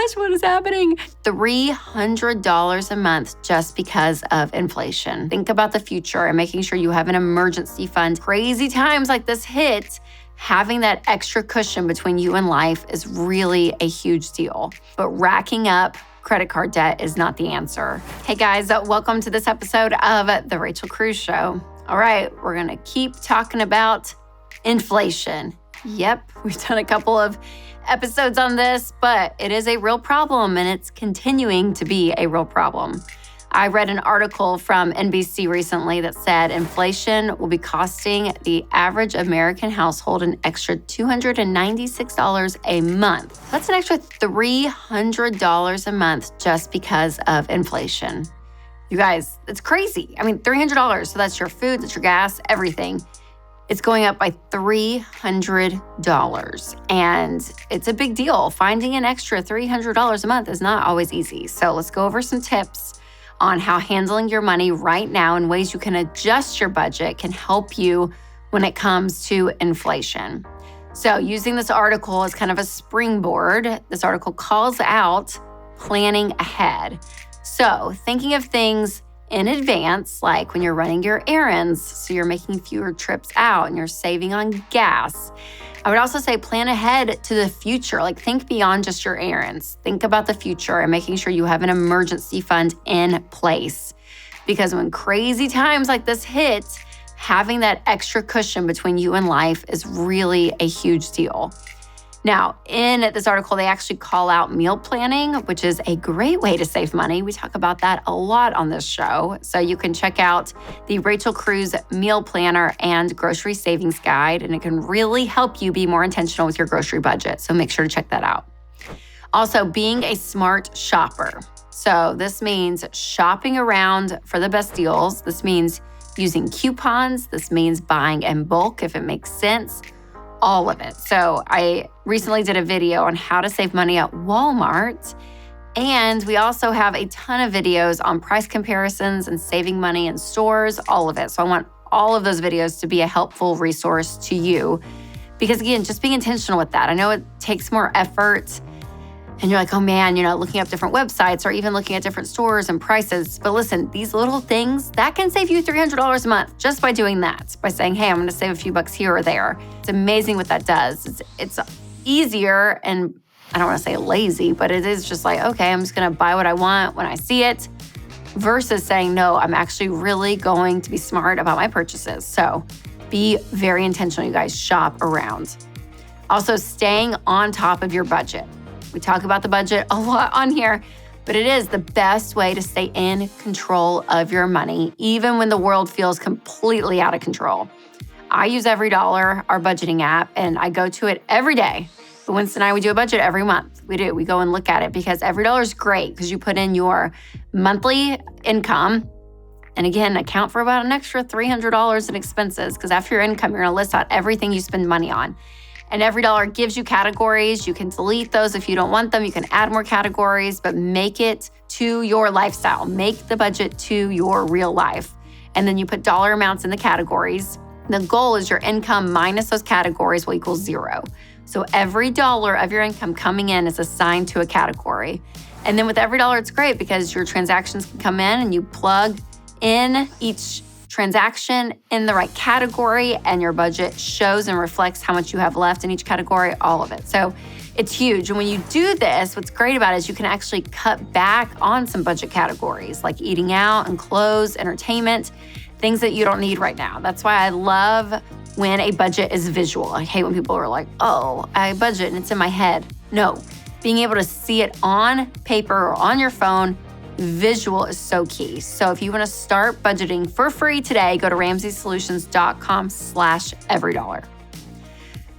gosh, what is happening? $300 a month just because of inflation. Think about the future and making sure you have an emergency fund. Crazy times like this hit, having that extra cushion between you and life is really a huge deal. But racking up credit card debt is not the answer. Hey guys, welcome to this episode of The Rachel Cruze Show. All right, we're gonna keep talking about inflation. Yep, we've done a couple of episodes on this, but it is a real problem and it's continuing to be a real problem. I read an article from NBC recently that said inflation will be costing the average American household an extra $296 a month. That's an extra $300 a month just because of inflation. You guys, it's crazy. I mean, $300, so that's your food, that's your gas, everything. It's going up by $300, and it's a big deal. Finding an extra $300 a month is not always easy. So let's go over some tips on how handling your money right now and ways you can adjust your budget can help you when it comes to inflation. So using this article as kind of a springboard, this article calls out planning ahead. So thinking of things in advance, like when you're running your errands, so you're making fewer trips out and you're saving on gas. I would also say plan ahead to the future, like think beyond just your errands. Think about the future and making sure you have an emergency fund in place. Because when crazy times like this hit, having that extra cushion between you and life is really a huge deal. Now, in this article, they actually call out meal planning, which is a great way to save money. We talk about that a lot on this show. So you can check out the Rachel Cruze Meal Planner and Grocery Savings Guide, and it can really help you be more intentional with your grocery budget. So make sure to check that out. Also, being a smart shopper. So this means shopping around for the best deals. This means using coupons. This means buying in bulk if it makes sense. All of it. So I recently did a video on how to save money at Walmart. And we also have a ton of videos on price comparisons and saving money in stores, all of it. So I want all of those videos to be a helpful resource to you. Because again, just being intentional with that. I know it takes more effort and you're like, oh man, looking up different websites or even looking at different stores and prices. But listen, these little things, that can save you $300 a month just by doing that, by saying, hey, I'm gonna save a few bucks here or there. It's amazing what that does. It's easier, and I don't wanna say lazy, but it is just like, okay, I'm just gonna buy what I want when I see it, versus saying, no, I'm actually really going to be smart about my purchases. So be very intentional, you guys, shop around. Also, staying on top of your budget. We talk about the budget a lot on here, but it is the best way to stay in control of your money, even when the world feels completely out of control. I use EveryDollar, our budgeting app, and I go to it every day. But Winston and I, we do a budget every month. We do. We go and look at it because EveryDollar is great because you put in your monthly income and again, account for about an extra $300 in expenses because after your income, you're gonna list out everything you spend money on. And EveryDollar gives you categories. You can delete those if you don't want them. You can add more categories, but make it to your lifestyle. Make the budget to your real life. And then you put dollar amounts in the categories. The goal is your income minus those categories will equal zero. So every dollar of your income coming in is assigned to a category. And then with EveryDollar, it's great because your transactions can come in and you plug in each transaction in the right category and your budget shows and reflects how much you have left in each category, all of it. So it's huge. And when you do this, what's great about it is you can actually cut back on some budget categories like eating out and clothes, entertainment, things that you don't need right now. That's why I love when a budget is visual. I hate when people are like, oh, I budget and it's in my head. No, being able to see it on paper or on your phone, visual is so key. So if you want to start budgeting for free today, go to ramseysolutions.com/everydollar.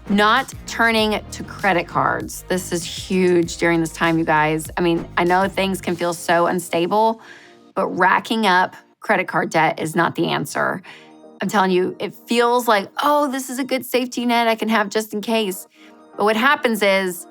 Not turning to credit cards. This is huge during this time, you guys. I mean, I know things can feel so unstable, but racking up credit card debt is not the answer. I'm telling you, it feels like, oh, this is a good safety net I can have just in case. But what happens is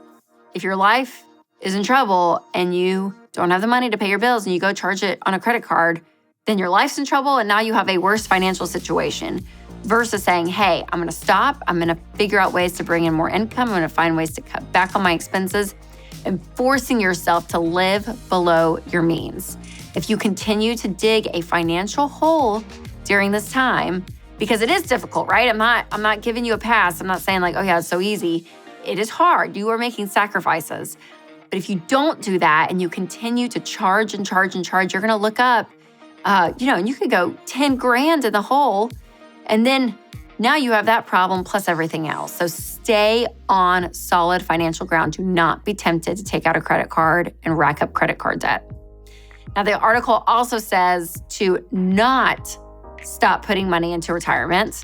if your life is in trouble and you don't have the money to pay your bills and you go charge it on a credit card, then your life's in trouble and now you have a worse financial situation versus saying, hey, I'm gonna stop, I'm gonna figure out ways to bring in more income, I'm gonna find ways to cut back on my expenses. and forcing yourself to live below your means. If you continue to dig a financial hole during this time, because it is difficult, right? I'm not giving you a pass. I'm not saying like, oh yeah, it's so easy. It is hard. You are making sacrifices. But if you don't do that and you continue to charge and charge and charge, you're going to look up, and you could go 10 grand in the hole. And then now you have that problem plus everything else. So stay on solid financial ground. Do not be tempted to take out a credit card and rack up credit card debt. Now, the article also says to not stop putting money into retirement.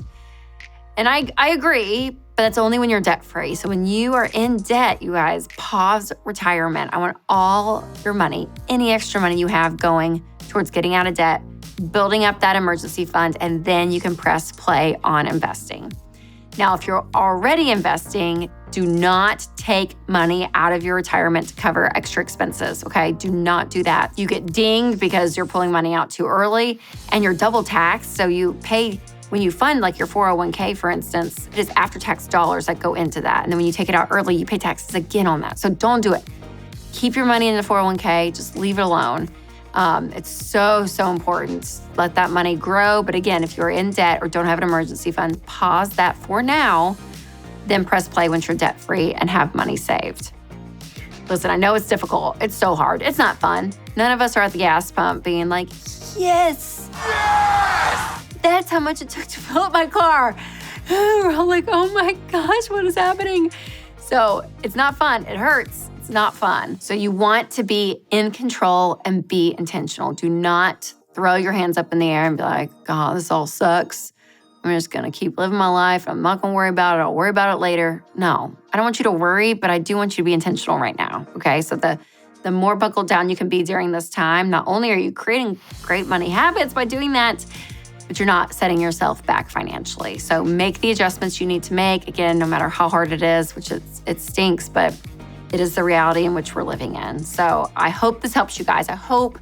And I agree, but that's only when you're debt-free. So when you are in debt, you guys, pause retirement. I want all your money, any extra money you have going towards getting out of debt, building up that emergency fund, and then you can press play on investing. Now, if you're already investing, do not take money out of your retirement to cover extra expenses, okay? Do not do that. You get dinged because you're pulling money out too early and you're double taxed. So you pay, when you fund like your 401k, for instance, it is after-tax dollars that go into that. And then when you take it out early, you pay taxes again on that. So don't do it. Keep your money in the 401k, just leave it alone. It's so important. Let that money grow. But again, if you're in debt or don't have an emergency fund, pause that for now, then press play once you're debt-free and have money saved. Listen, I know it's difficult. It's so hard. It's not fun. None of us are at the gas pump being like, yes! That's how much it took to fill up my car. We're all like, oh my gosh, what is happening? So it's not fun. It hurts. It's not fun. So you want to be in control and be intentional. Do not throw your hands up in the air and be like, God, this all sucks. I'm just going to keep living my life. I'm not going to worry about it. I'll worry about it later. No, I don't want you to worry, but I do want you to be intentional right now. Okay. So the more buckled down you can be during this time, not only are you creating great money habits by doing that, but you're not setting yourself back financially. So make the adjustments you need to make. Again, no matter how hard it is, which it stinks, but it is the reality in which we're living in. So I hope this helps you guys. I hope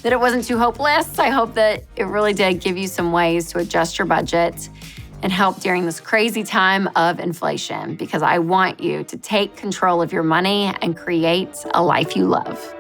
that it wasn't too hopeless. I hope that it really did give you some ways to adjust your budget and help during this crazy time of inflation, because I want you to take control of your money and create a life you love.